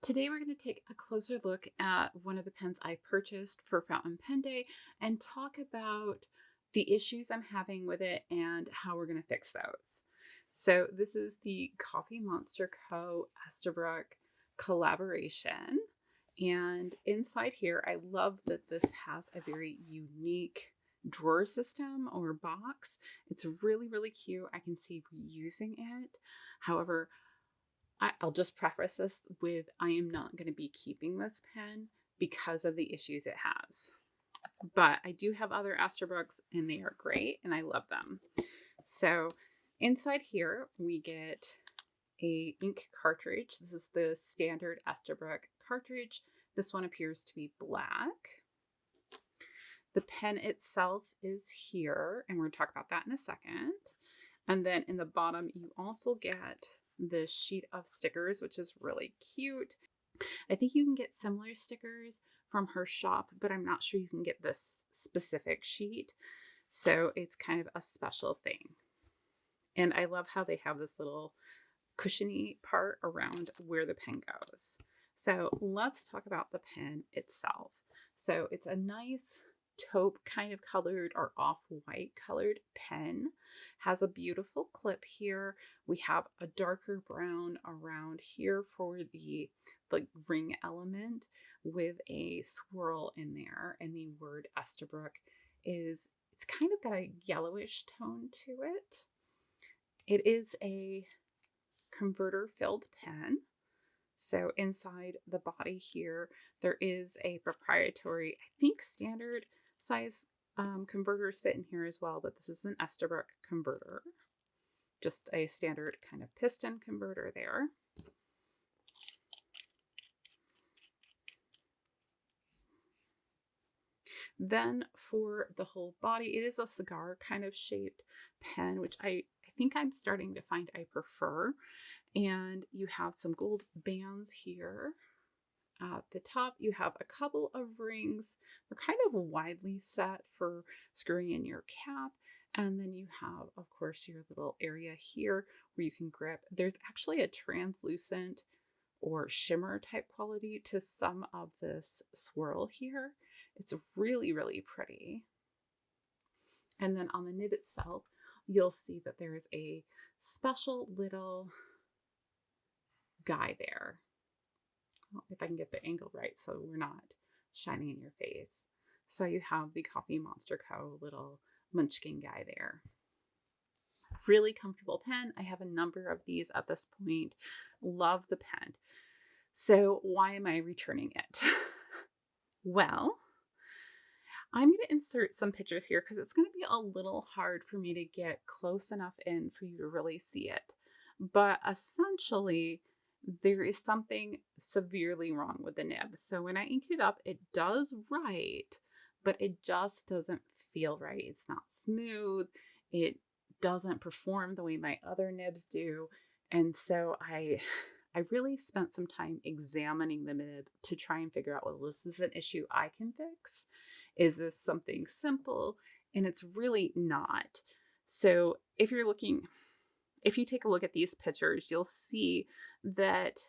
Today we're going to take a closer look at one of the pens I purchased for Fountain Pen Day and talk about the issues I'm having with it and how we're going to fix those. So this is the Coffee Monsterz Co. Esterbrook collaboration. And inside here, I love that this has a very unique drawer system or box. It's really, really cute. I can see reusing it. However, I'll just preface this with I am not going to be keeping this pen because of the issues it has. But I do have other Esterbrooks and they are great and I love them. So inside here we get a ink cartridge. This is the standard Esterbrook cartridge. This one appears to be black. The pen itself is here and we're going to talk about that in a second. And then in the bottom you also get this sheet of stickers, which is really cute. I think you can get similar stickers from her shop, but I'm not sure you can get this specific sheet. So it's kind of a special thing. And I love how they have this little cushiony part around where the pen goes. So let's talk about the pen itself. So it's a nice taupe kind of colored or off-white colored pen. Has a beautiful clip here. We have a darker brown around here for the ring element with a swirl in there, and the word Esterbrook it's kind of got a yellowish tone to it. It is a converter filled pen. So inside the body here, there is a proprietary, I think standard size converters fit in here as well, but this is an Esterbrook converter. Just a standard kind of piston converter there. Then for the whole body, it is a cigar kind of shaped pen, which I think I'm starting to find I prefer. And you have some gold bands here. At the top, you have a couple of rings. They're kind of widely set for screwing in your cap. And then you have, of course, your little area here where you can grip. There's actually a translucent or shimmer type quality to some of this swirl here. It's really, really pretty. And then on the nib itself, you'll see that there's a special little guy there. If I can get the angle right so we're not shining in your face. So you have the Coffee Monsterz Co. little munchkin guy there. Really comfortable pen. I have a number of these at this point. Love the pen. So why am I returning it? Well, I'm going to insert some pictures here because it's going to be a little hard for me to get close enough in for you to really see it. But essentially, there is something severely wrong with the nib. So when I inked it up, it does write, but it just doesn't feel right. It's not smooth. It doesn't perform the way my other nibs do. And so I really spent some time examining the nib to try and figure out, well, this is an issue I can fix. Is this something simple? And it's really not. So if you take a look at these pictures, you'll see that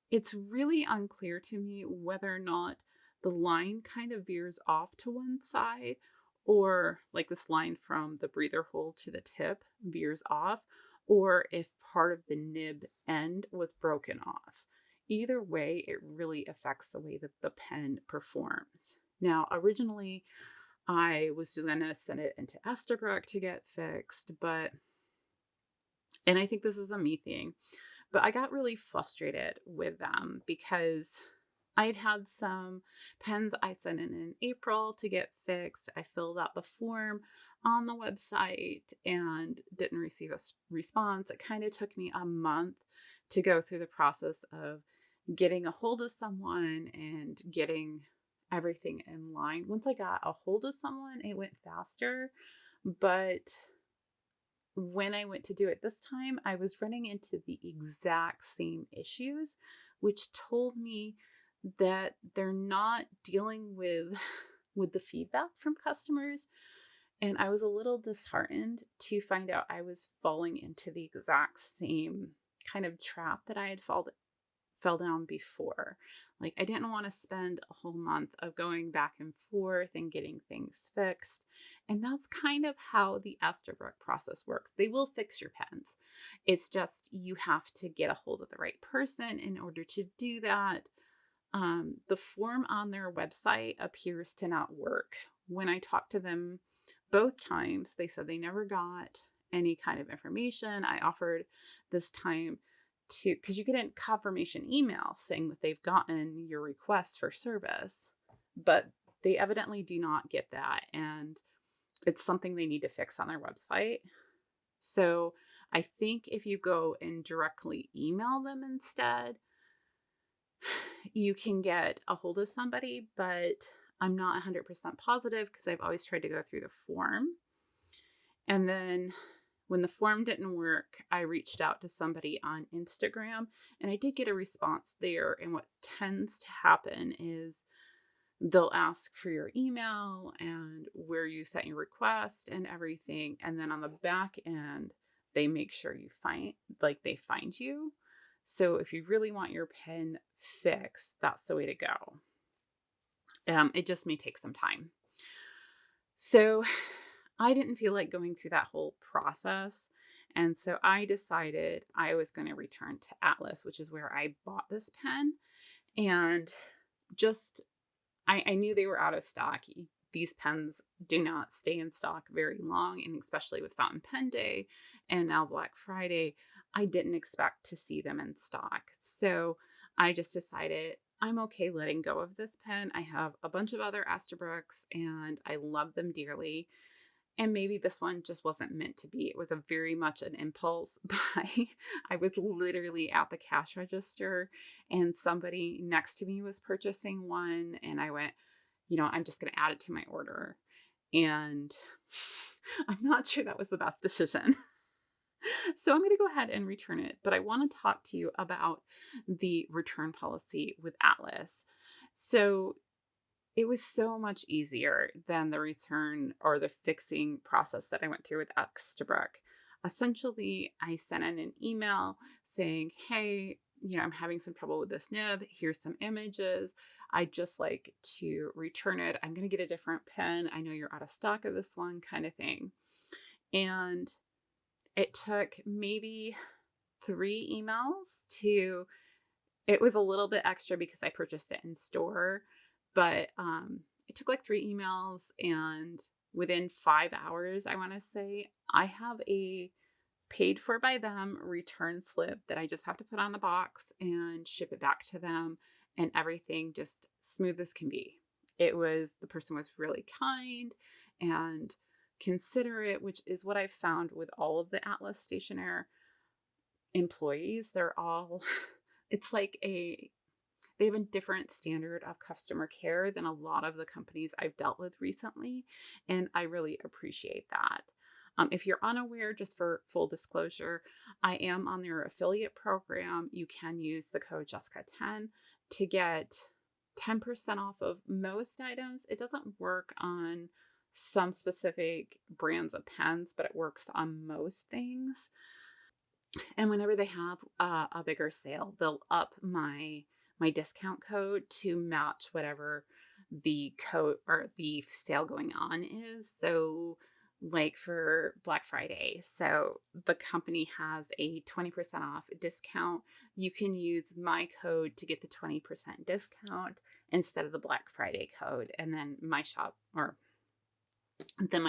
it's really unclear to me whether or not the line kind of veers off to one side, or like this line from the breather hole to the tip veers off, or if part of the nib end was broken off. Either way, it really affects the way that the pen performs. Now, originally, I was just going to send it into Esterbrook to get fixed, and I think this is a me thing, but I got really frustrated with them because I'd had some pens I sent in April to get fixed. I filled out the form on the website and didn't receive a response. It kind of took me a month to go through the process of getting a hold of someone and getting everything in line. Once I got a hold of someone, it went faster, but when I went to do it this time, I was running into the exact same issues, which told me that they're not dealing with the feedback from customers. And I was a little disheartened to find out I was falling into the exact same kind of trap that I had fell down before. Like, I didn't want to spend a whole month of going back and forth and getting things fixed. And that's kind of how the Esterbrook process works. They will fix your pens. It's just you have to get a hold of the right person in order to do that. The form on their website appears to not work. When I talked to them both times, they said they never got any kind of information. I offered this time to, because you get a confirmation email saying that they've gotten your request for service, but they evidently do not get that. And it's something they need to fix on their website. So I think if you go and directly email them instead, you can get a hold of somebody, but I'm not 100% positive because I've always tried to go through the form. And then when the form didn't work, I reached out to somebody on Instagram and I did get a response there. And what tends to happen is they'll ask for your email and where you sent your request and everything. And then on the back end, they make sure they find you. So if you really want your pen fixed, that's the way to go. It just may take some time. So I didn't feel like going through that whole process. And so I decided I was going to return to Atlas, which is where I bought this pen. And just, I knew they were out of stock. These pens do not stay in stock very long. And especially with Fountain Pen Day and now Black Friday, I didn't expect to see them in stock. So I just decided I'm okay letting go of this pen. I have a bunch of other Esterbrook's and I love them dearly. And maybe this one just wasn't meant to be. It was a very much an impulse buy. I was literally at the cash register and somebody next to me was purchasing one. And I went, I'm just going to add it to my order. And I'm not sure that was the best decision. So I'm going to go ahead and return it. But I want to talk to you about the return policy with Atlas. So it was so much easier than the return or the fixing process that I went through with Esterbrook. Essentially, I sent in an email saying, hey, I'm having some trouble with this nib. Here's some images. I'd just like to return it. I'm going to get a different pen. I know you're out of stock of this one, kind of thing. And it took maybe 3 emails it was a little bit extra because I purchased it in store. But it took like 3 emails, and within 5 hours, I want to say, I have a paid for by them return slip that I just have to put on the box and ship it back to them, and everything just smooth as can be. The person was really kind and considerate, which is what I've found with all of the Atlas Stationery employees. They're all, it's like they have a different standard of customer care than a lot of the companies I've dealt with recently. And I really appreciate that. If you're unaware, just for full disclosure, I am on their affiliate program. You can use the code Jessica10 to get 10% off of most items. It doesn't work on some specific brands of pens, but it works on most things. And whenever they have a bigger sale, they'll up my discount code to match whatever the code or the sale going on is. So like for Black Friday, so the company has a 20% off discount. You can use my code to get the 20% discount instead of the Black Friday code. And then my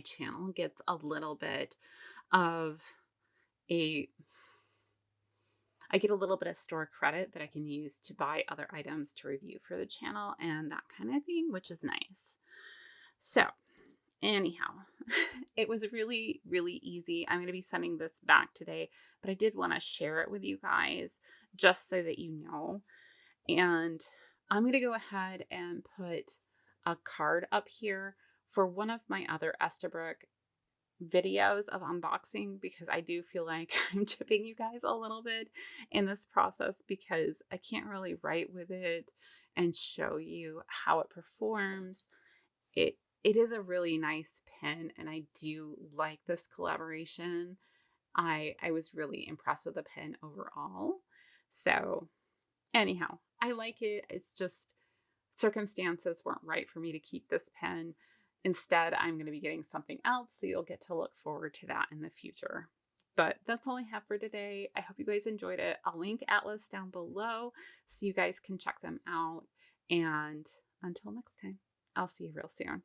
channel gets a little bit of I get a little bit of store credit that I can use to buy other items to review for the channel and that kind of thing, which is nice. So anyhow, it was really, really easy. I'm going to be sending this back today, but I did want to share it with you guys just so that you know. And I'm going to go ahead and put a card up here for one of my other Esterbrook videos of unboxing, because I do feel like I'm chipping you guys a little bit in this process because I can't really write with it and show you how it performs. It is a really nice pen and I do like this collaboration. I was really impressed with the pen overall. So Anyhow, I like it. It's just circumstances weren't right for me to keep this pen. Instead, I'm going to be getting something else. So you'll get to look forward to that in the future. But that's all I have for today. I hope you guys enjoyed it. I'll link Atlas down below so you guys can check them out. And until next time, I'll see you real soon.